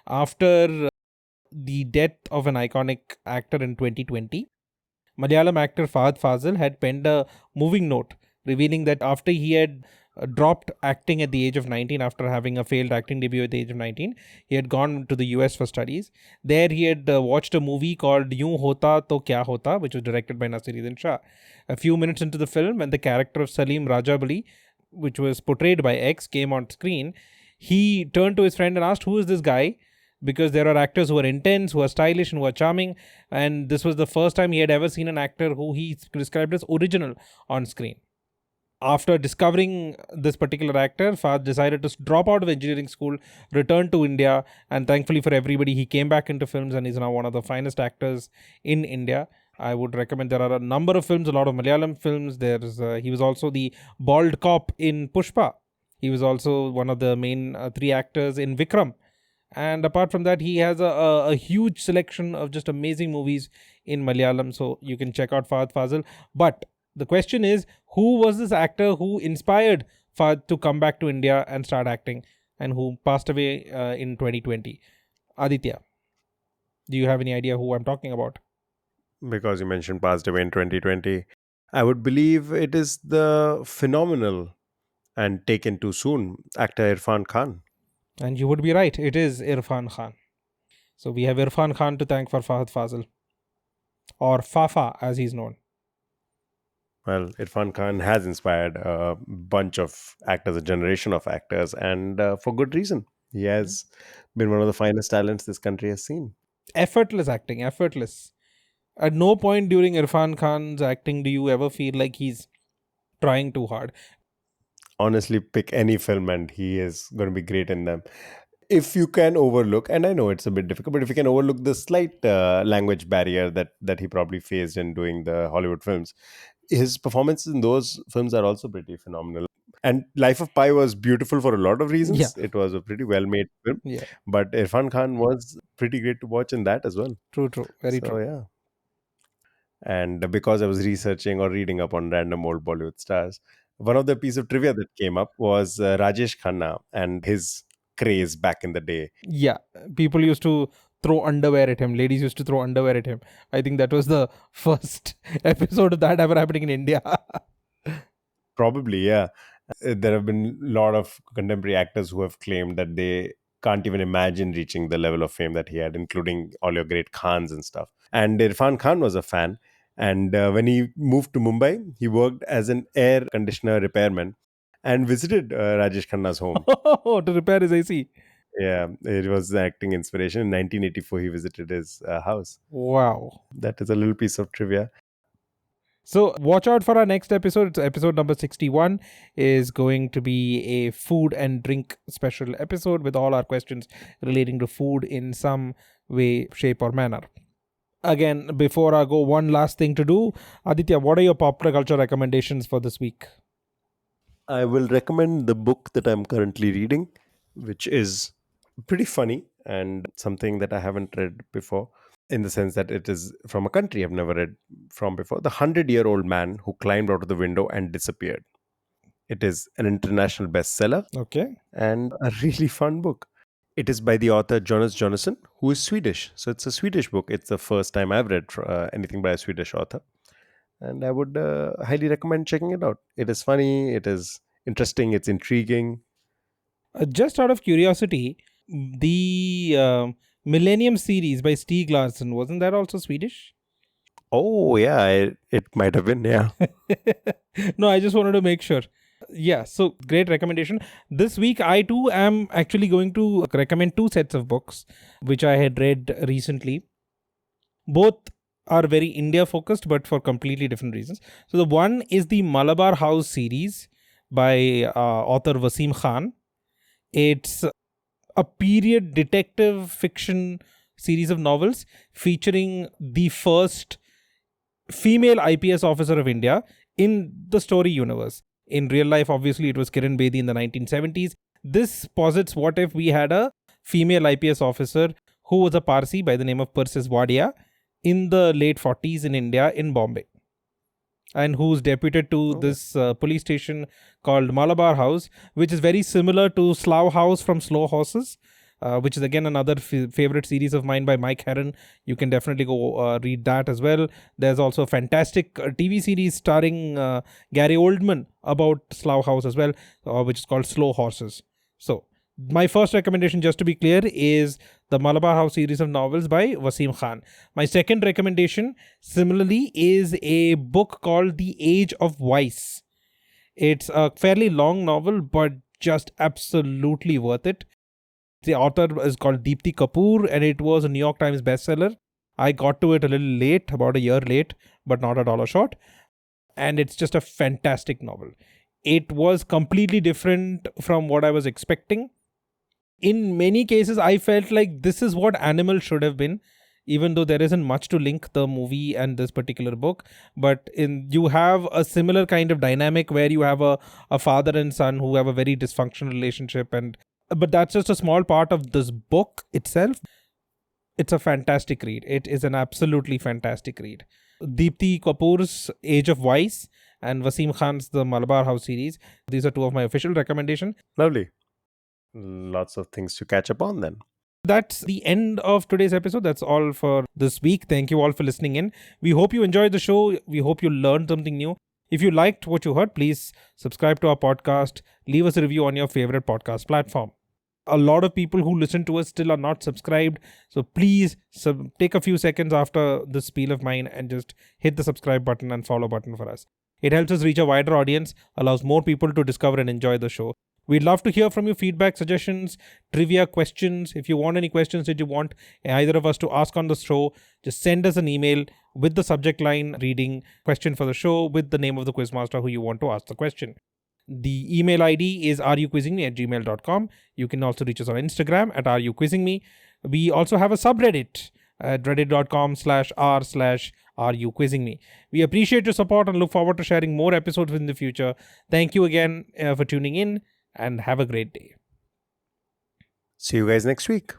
After the death of an iconic actor in 2020, Malayalam actor Fahad Fazil had penned a moving note revealing that after he had dropped acting at the age of 19 after having a failed acting debut at the age of 19, he had gone to the US for studies. There he had watched a movie called Yun Hota To Kya Hota, which was directed by Nasiruddin Shah. A few minutes into the film, when the character of Salim Rajabali, which was portrayed by X, came on screen, he turned to his friend and asked, "Who is this guy?" Because there are actors who are intense, who are stylish, and who are charming. And this was the first time he had ever seen an actor who he described as original on screen. After discovering this particular actor, Fahd decided to drop out of engineering school, return to India, and thankfully for everybody, he came back into films and is now one of the finest actors in India. I would recommend. There are a number of films, a lot of Malayalam films. He was also the bald cop in Pushpa. He was also one of the main three actors in Vikram. And apart from that, he has a huge selection of just amazing movies in Malayalam. So you can check out Fahad Fazil. But the question is, who was this actor who inspired Fahad to come back to India and start acting, and who passed away in 2020? Aditya, do you have any idea who I'm talking about? Because you mentioned passed away in 2020, I would believe it is the phenomenal and taken too soon actor Irfan Khan. And you would be right. It is Irfan Khan. So we have Irfan Khan to thank for Fahad Fazil, or Fafa as he's known. Well, Irfan Khan has inspired a bunch of actors, a generation of actors, and for good reason. He has been one of the finest talents this country has seen. Effortless acting, effortless. At no point during Irfan Khan's acting do you ever feel like he's trying too hard. Honestly, pick any film and he is going to be great in them. If you can overlook, and I know it's a bit difficult, but if you can overlook the slight language barrier that he probably faced in doing the Hollywood films, his performances in those films are also pretty phenomenal. And Life of Pi was beautiful for a lot of Yeah, reasons. It was a pretty well made film, yeah. but Irfan Khan was pretty great to watch in that as well. True, very So, true. yeah. And because I was researching or reading up on random old Bollywood stars, one of the piece of trivia that came up was Rajesh Khanna and his craze back in the day. Yeah, people used to throw underwear at him. Ladies used to throw underwear at him. I think that was the first episode of that ever happening in India. Probably, yeah. There have been a lot of contemporary actors who have claimed that they can't even imagine reaching the level of fame that he had, including all your great Khans and stuff. And Irfan Khan was a fan. And when he moved to Mumbai, he worked as an air conditioner repairman and visited Rajesh Khanna's home. To repair his AC. Yeah, it was acting inspiration. In 1984, he visited his house. Wow. That is a little piece of trivia. So watch out for our next episode. It's episode number 61 is going to be a food and drink special episode with all our questions relating to food in some way, shape or manner. Again, before I go, one last thing to do. Aditya, what are your popular culture recommendations for this week? I will recommend the book that I'm currently reading, which is pretty funny and something that I haven't read before, in the sense that it is from a country I've never read from before. The 100-Year-Old Man Who Climbed Out of the Window and Disappeared. It is an international bestseller Okay. and a really fun book. It is by the author Jonas Jonasson, who is Swedish. So it's a Swedish book. It's the first time I've read anything by a Swedish author. And I would highly recommend checking it out. It is funny, it is interesting, it's intriguing. Just out of curiosity, the Millennium series by Stieg Larsson, wasn't that also Swedish? Oh, yeah, it might have been, yeah. No, I just wanted to make sure. Yeah, so great recommendation. This week, I too am actually going to recommend two sets of books which I had read recently. Both are very India focused, but for completely different reasons. So the one is the Malabar House series by author Wasim Khan. It's a period detective fiction series of novels featuring the first female IPS officer of India in the story universe. In real life, obviously, it was Kiran Bedi in the 1970s. This posits what if we had a female IPS officer who was a Parsi by the name of Persis Wadia in the late 40s in India, in Bombay, and who's deputed to this police station called Malabar House, which is very similar to Slough House from Slow Horses, which is again another favorite series of mine by Mike Herron. You can definitely go read that as well. There's also a fantastic TV series starring Gary Oldman about Slough House as well, which is called Slow Horses. So my first recommendation, just to be clear, is the Malabar House series of novels by Wasim Khan. My second recommendation, similarly, is a book called The Age of Vice. It's a fairly long novel, but just absolutely worth it. The author is called Deepthi Kapoor, and it was a New York Times bestseller. I got to it a little late, about a year late, but not at all a short. And it's just a fantastic novel. It was completely different from what I was expecting. In many cases, I felt like this is what Animal should have been, even though there isn't much to link the movie and this particular book. But you have a similar kind of dynamic where you have a father and son who have a very dysfunctional relationship, and But that's just a small part of this book itself. It's a fantastic read. It is an absolutely fantastic read. Deepthi Kapoor's Age of Vice and Wasim Khan's The Malabar House series. These are two of my official recommendations. Lovely. Lots of things to catch up on then. That's the end of today's episode. That's all for this week. Thank you all for listening in. We hope you enjoyed the show. We hope you learned something new. If you liked what you heard, please subscribe to our podcast. Leave us a review on your favorite podcast platform. A lot of people who listen to us still are not subscribed. So please take a few seconds after this spiel of mine and just hit the subscribe button and follow button for us. It helps us reach a wider audience, allows more people to discover and enjoy the show. We'd love to hear from you, feedback, suggestions, trivia, questions. If you want any questions that you want either of us to ask on the show, just send us an email with the subject line reading question for the show with the name of the quizmaster who you want to ask the question. The email ID is ruquizzingme@gmail.com. You can also reach us on Instagram at ruquizzingme. We also have a subreddit at reddit.com/r/ruquizzingme. We appreciate your support and look forward to sharing more episodes in the future. Thank you again for tuning in and have a great day. See you guys next week.